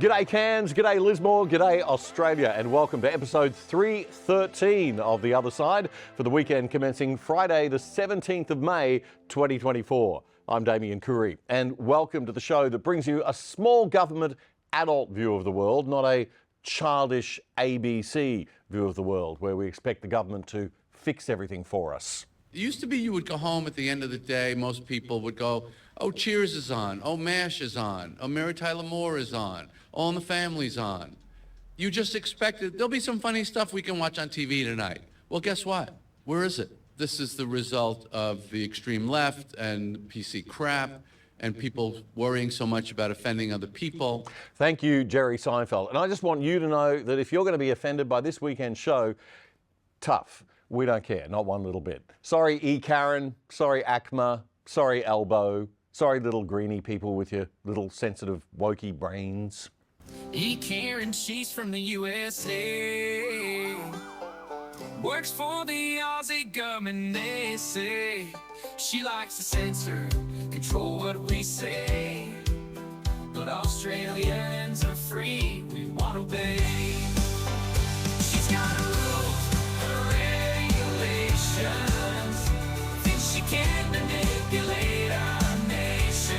G'day Cairns, g'day Lismore, g'day Australia, and welcome to episode 313 of The Other Side for the weekend commencing Friday the 17th of May 2024. I'm Damian Coory, and welcome to the show that brings you a small government adult view of the world, not a childish ABC view of the world where we expect the government to fix everything for us. It used to be you would go home at the end of the day, most people would go, oh, Cheers is on, oh, MASH is on, oh, Mary Tyler Moore is on, All in the Family's on. You just expected, there'll be some funny stuff we can watch on TV tonight. Well, guess what? Where is it? This is the result of the extreme left and PC crap and people worrying so much about offending other people. Thank you, Jerry Seinfeld. And I just want you to know that if you're going to be offended by this weekend's show, tough. We don't care, not one little bit. Sorry, E. Karen. Sorry, ACMA. Sorry, Elbow. Sorry, little greeny people with your little sensitive, wokey brains. E. Karen, she's from the USA. Works for the Aussie government, they say. She likes to censor, control what we say. But Australians are free, we want to obey. She's got rules, regulations. Thinks she can manipulate our nation.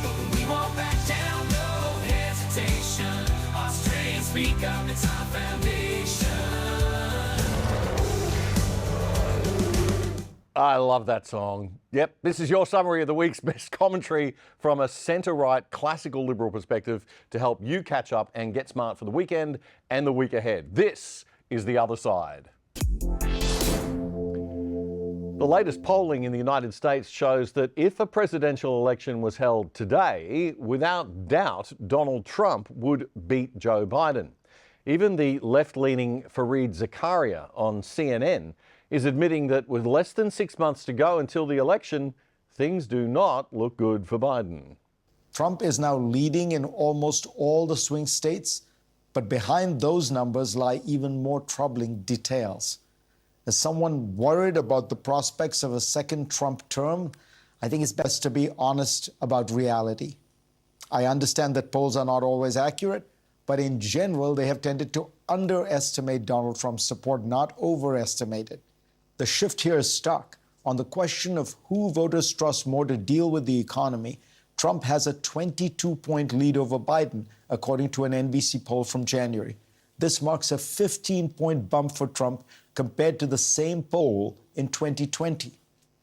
But we won't back down, no hesitation. Australians speak up, it's our foundation. I love that song. Yep, this is your summary of the week's best commentary from a centre-right classical liberal perspective to help you catch up and get smart for the weekend and the week ahead. This is The Other Side. The latest polling in the United States shows that if a presidential election was held today, without doubt, Donald Trump would beat Joe Biden. Even the left-leaning Fareed Zakaria on CNN is admitting that with less than 6 months to go until the election, things do not look good for Biden. Trump is now leading in almost all the swing states, but behind those numbers lie even more troubling details. As someone worried about the prospects of a second Trump term, I think it's best to be honest about reality. I understand that polls are not always accurate, but in general, they have tended to underestimate Donald Trump's support, not overestimate it. The shift here is stark. On the question of who voters trust more to deal with the economy, Trump has a 22-point lead over Biden, according to an NBC poll from January. This marks a 15-point bump for Trump compared to the same poll in 2020.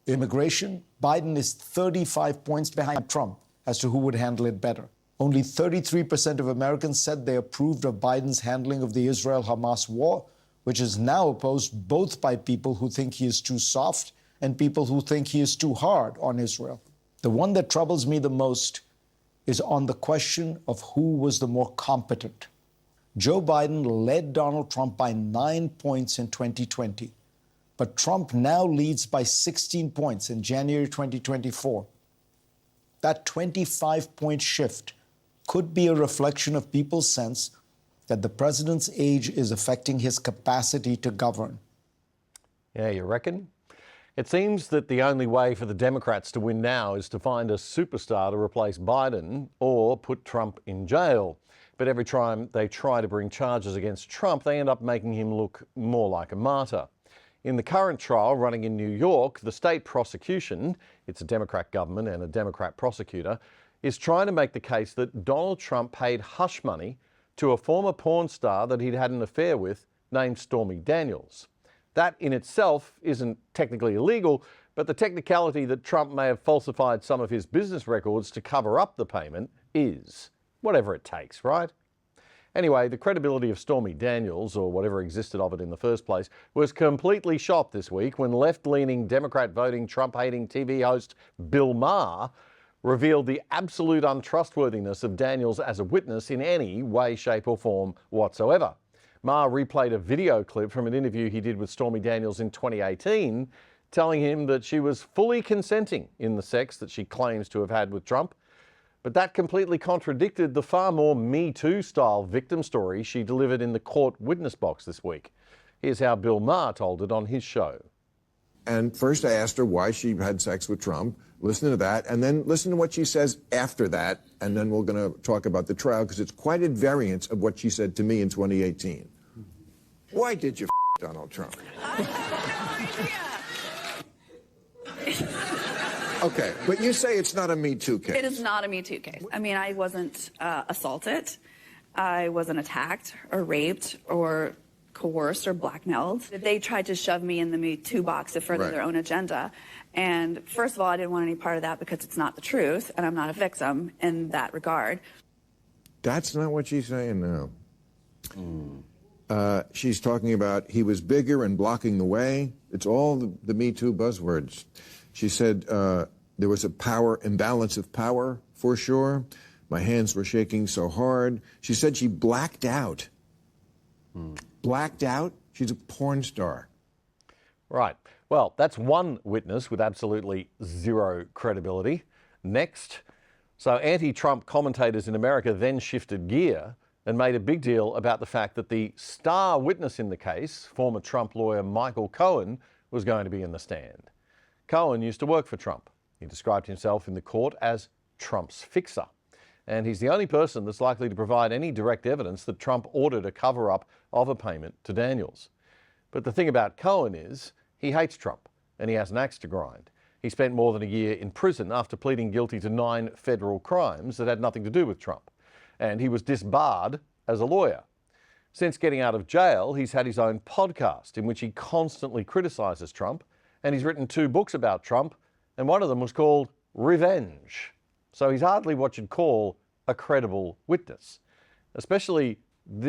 Immigration, Biden is 35 points behind Trump as to who would handle it better. Only 33% of Americans said they approved of Biden's handling of the Israel-Hamas war, which is now opposed both by people who think he is too soft and people who think he is too hard on Israel. The one that troubles me the most is on the question of who was the more competent. Joe Biden led Donald Trump by 9 points in 2020, but Trump now leads by 16 points in January 2024. That 25-point shift could be a reflection of people's sense that the president's age is affecting his capacity to govern. Yeah, you reckon? It seems that the only way for the Democrats to win now is to find a superstar to replace Biden or put Trump in jail. But every time they try to bring charges against Trump, they end up making him look more like a martyr. In the current trial running in New York, the state prosecution, it's a Democrat government and a Democrat prosecutor, is trying to make the case that Donald Trump paid hush money to a former porn star that he'd had an affair with named Stormy Daniels. That in itself isn't technically illegal, but the technicality that Trump may have falsified some of his business records to cover up the payment is. Whatever it takes, right? Anyway, the credibility of Stormy Daniels, or whatever existed of it in the first place, was completely shot this week when left-leaning, Democrat-voting, Trump-hating TV host Bill Maher revealed the absolute untrustworthiness of Daniels as a witness in any way, shape or form whatsoever. Maher replayed a video clip from an interview he did with Stormy Daniels in 2018, telling him that she was fully consenting in the sex that she claims to have had with Trump. But that completely contradicted the far more Me Too style victim story she delivered in the court witness box this week. Here's how Bill Maher told it on his show. And first I asked her why she had sex with Trump. Listen to that, and then listen to what she says after that, and then we're going to talk about the trial, because it's quite a variance of what she said to me in 2018. Why did you Donald Trump? Okay, but you say it's not a Me Too case. It is not a Me Too case. I mean, I wasn't assaulted. I wasn't attacked or raped or coerced or blackmailed. They tried to shove me in the Me Too box to further their own agenda. And first of all, I didn't want any part of that because it's not the truth, and I'm not a victim in that regard. That's not what she's saying now. She's talking about he was bigger and blocking the way. It's all the Me Too buzzwords. She said there was a power imbalance of power, for sure. My hands were shaking so hard. She said she blacked out. Blacked out? She's a porn star. Right. Well, that's one witness with absolutely zero credibility. Next. So anti-Trump commentators in America then shifted gear and made a big deal about the fact that the star witness in the case, former Trump lawyer Michael Cohen, was going to be in the stand. Cohen used to work for Trump. He described himself in the court as Trump's fixer. And he's the only person that's likely to provide any direct evidence that Trump ordered a cover-up of a payment to Daniels. But the thing about Cohen is he hates Trump and he has an axe to grind. He spent more than a year in prison after pleading guilty to 9 federal crimes that had nothing to do with Trump. And he was disbarred as a lawyer. Since getting out of jail, he's had his own podcast in which he constantly criticizes Trump, and he's written 2 books about Trump, and one of them was called Revenge. So he's hardly what you'd call a credible witness, especially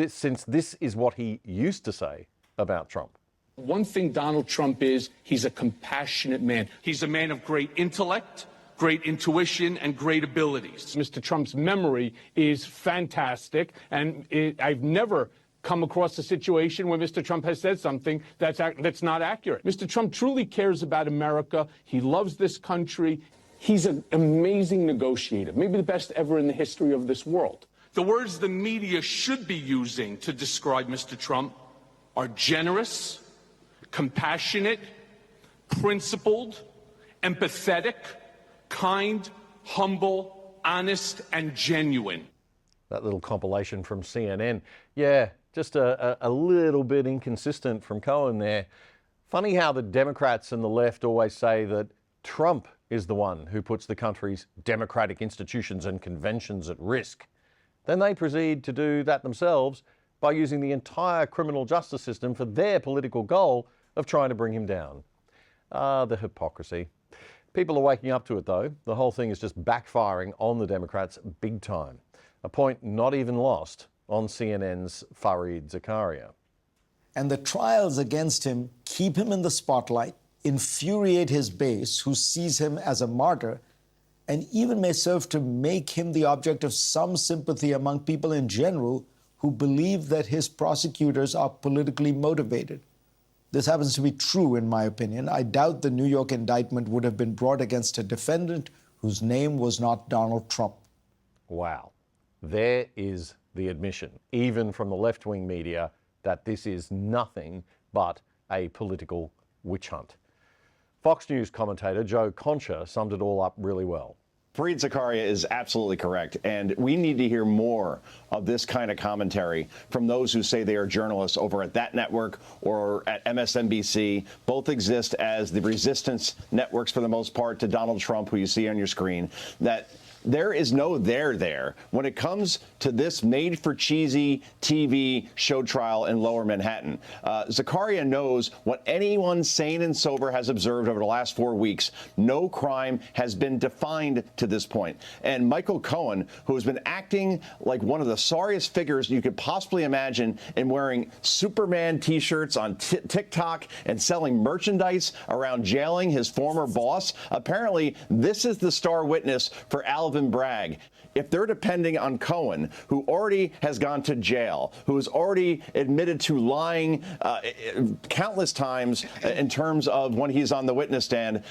since this is what he used to say about Trump. One thing Donald Trump is, he's a compassionate man. He's a man of great intellect, great intuition, and great abilities. Mr. Trump's memory is fantastic, and I've never come across a situation where Mr. Trump has said something that's not accurate. Mr. Trump truly cares about America. He loves this country. He's an amazing negotiator, maybe the best ever in the history of this world. The words the media should be using to describe Mr. Trump are generous, compassionate, principled, empathetic, kind, humble, honest, and genuine. That little compilation from CNN. Yeah, just a little bit inconsistent from Cohen there. Funny how the Democrats and the left always say that Trump is the one who puts the country's democratic institutions and conventions at risk. Then they proceed to do that themselves by using the entire criminal justice system for their political goal of trying to bring him down. The hypocrisy. People are waking up to it, though. The whole thing is just backfiring on the Democrats big time. A point not even lost on CNN's Fareed Zakaria. And the trials against him keep him in the spotlight, infuriate his base, who sees him as a martyr, and even may serve to make him the object of some sympathy among people in general who believe that his prosecutors are politically motivated. This happens to be true, in my opinion. I doubt the New York indictment would have been brought against a defendant whose name was not Donald Trump. Wow. There is the admission, even from the left-wing media, that this is nothing but a political witch hunt. Fox News commentator Joe Concha summed it all up really well. Fareed Zakaria is absolutely correct, and we need to hear more of this kind of commentary from those who say they are journalists over at that network or at MSNBC. Both exist as the resistance networks, for the most part, to Donald Trump, who you see on your screen, that there is no there when it comes to this made-for-cheesy TV show trial in Lower Manhattan. Zakaria knows what anyone sane and sober has observed over the last 4 weeks. No crime has been defined to this point. And Michael Cohen, who has been acting like one of the sorriest figures you could possibly imagine and wearing Superman T-shirts on TikTok and selling merchandise around jailing his former boss, apparently this is the star witness for Alvin Bragg. if they're depending on Cohen, who already has gone to jail, who has already admitted to lying countless times in terms of when he's on the witness stand,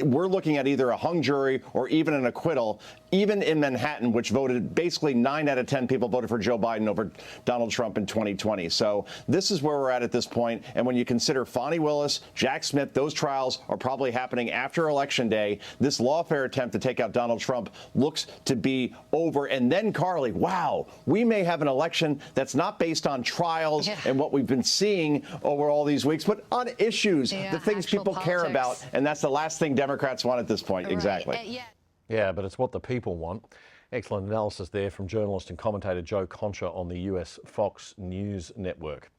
we're looking at either a hung jury or even an acquittal, even in Manhattan, which voted basically 9 out of 10 people voted for Joe Biden over Donald Trump in 2020. So this is where we're at this point. And when you consider Fonnie Willis, Jack Smith, those trials are probably happening after Election Day. This lawfare attempt to take out Donald Trump looks to be over. And then, Carly, wow, we may have an election that's not based on trials and what we've been seeing over all these weeks, but on issues, the things people care about. And that's the last thing Democrats want at this point. Right. Exactly. Yeah, but it's what the people want. Excellent analysis there from journalist and commentator Joe Concha on the US Fox News network.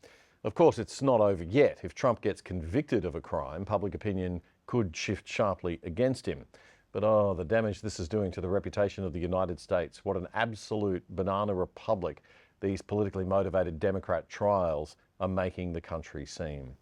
Of course, it's not over yet. If Trump gets convicted of a crime, public opinion could shift sharply against him. But oh, the damage this is doing to the reputation of the United States. What an absolute banana republic these politically motivated Democrat trials are making the country seem.